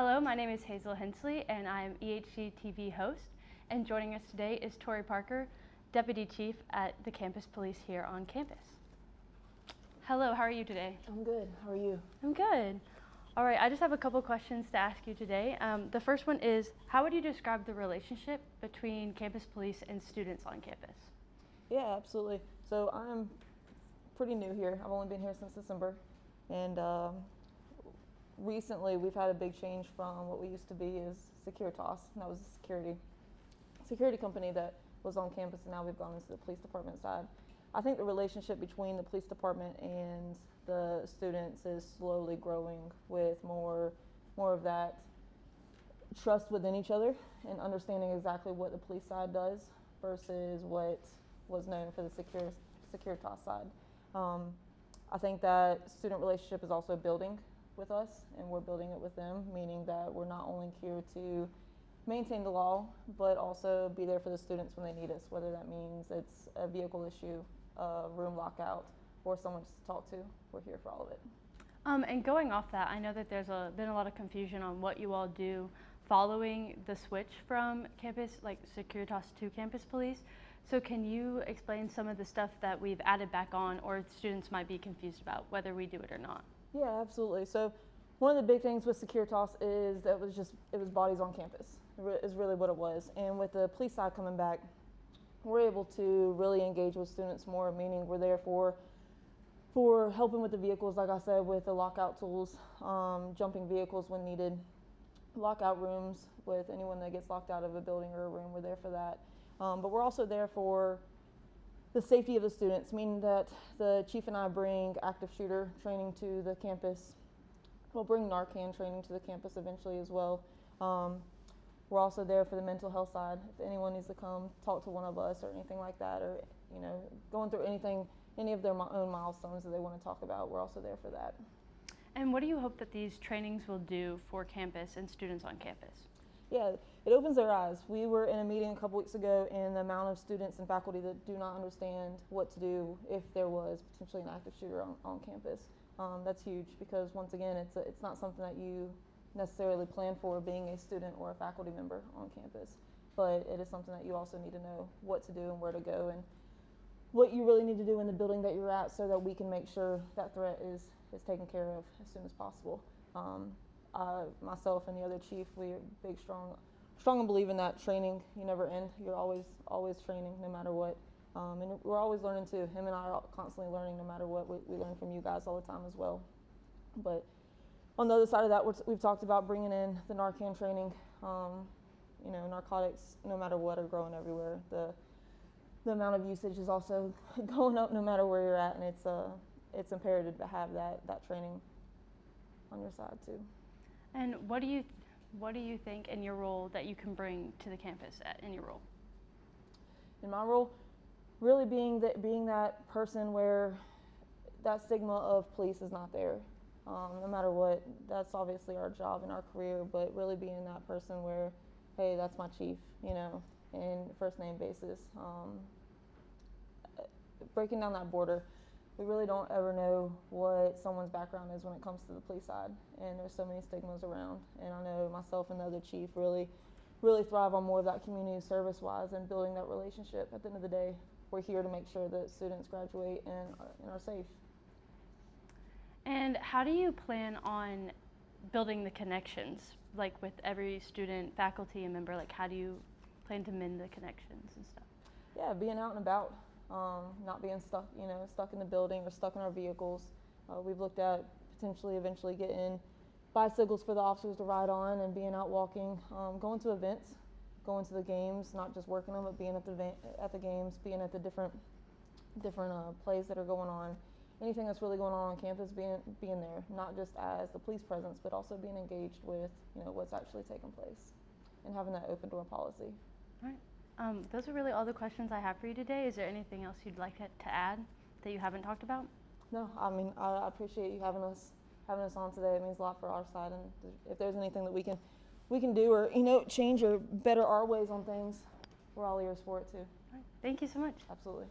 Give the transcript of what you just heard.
Hello, my name is Hazel Hensley, and I am EHC-TV host. And joining us today is Torie Parker, Deputy Chief at the Campus Police here on campus. Hello, how are you today? I'm good. How are you? I'm good. All right, I just have a couple questions to ask you today. The first one is, how would you describe the relationship between campus police and students on campus? Yeah, absolutely. So I'm pretty new here. I've only been here since December, and recently we've had a big change from what we used to be as Securitas, and that was a security company that was on campus, and now we've gone into the police department side. I think the relationship between the police department and the students is slowly growing with more of that trust within each other and understanding exactly what the police side does versus what was known for the Securitas side. I think that student relationship is also building with us, and we're building it with them, meaning that we're not only here to maintain the law, but also be there for the students when they need us, whether that means it's a vehicle issue, a room lockout, or someone just to talk to. We're here for all of it. And going off that, I know that there's been a lot of confusion on what you all do following the switch from campus, like Securitas to campus police. So can you explain some of the stuff that we've added back on, or students might be confused about whether we do it or not? Yeah, absolutely. So one of the big things with Securitas is that it was bodies on campus, is really what it was. And with the police side coming back, we're able to really engage with students more, meaning we're there for helping with the vehicles, like I said, with the lockout tools, jumping vehicles when needed, lockout rooms with anyone that gets locked out of a building or a room, we're there for that. But we're also there for the safety of the students, meaning that the chief and I bring active shooter training to the campus. We'll bring Narcan training to the campus eventually as well. We're also there for the mental health side. If anyone needs to come talk to one of us or anything like that, or going through any of their own milestones that they want to talk about, we're also there for that. And what do you hope that these trainings will do for campus and students on campus? Yeah, it opens their eyes. We were in a meeting a couple weeks ago, and the amount of students and faculty that do not understand what to do if there was potentially an active shooter on campus. That's huge because, once again, it's not something that you necessarily plan for being a student or a faculty member on campus, but it is something that you also need to know what to do and where to go and what you really need to do in the building that you're at so that we can make sure that threat is taken care of as soon as possible. Myself and the other chief, we're strong believe in that training. You never end. You're always training no matter what. And we're always learning too. Him and I are constantly learning no matter what. We learn from you guys all the time as well. But on the other side of that, we've talked about bringing in the Narcan training. Narcotics, no matter what, are growing everywhere. The amount of usage is also going up no matter where you're at, and it's imperative to have that training on your side too. And what do you think in your role that you can bring to the campus in your role? In my role, really being that person where that stigma of police is not there. No matter what, that's obviously our job and our career, but really being that person where, hey, that's my chief, in first name basis. Breaking down that border, we really don't ever know what someone's background is when it comes to the police side, and there's so many stigmas around. And I know myself and the other chief really thrive on more of that community service-wise and building that relationship. At the end of the day, we're here to make sure that students graduate and are safe. And how do you plan on building the connections, like with every student, faculty, and member? Like, how do you plan to mend the connections and stuff? Yeah, being out and about, not being stuck in the building or stuck in our vehicles. We've looked at potentially eventually getting bicycles for the officers to ride on and being out walking, going to events, going to the games, not just working them, but being at the games, being at the different plays that are going on. Anything that's really going on campus, being there, not just as the police presence, but also being engaged with what's actually taking place and having that open door policy. All right. Those are really all the questions I have for you today. Is there anything else you'd like to add that you haven't talked about? No, I mean, I appreciate you having us on today. It means a lot for our side, and if there's anything that we can do or change or better our ways on things, we're all ears for it too. All right. Thank you so much. Absolutely.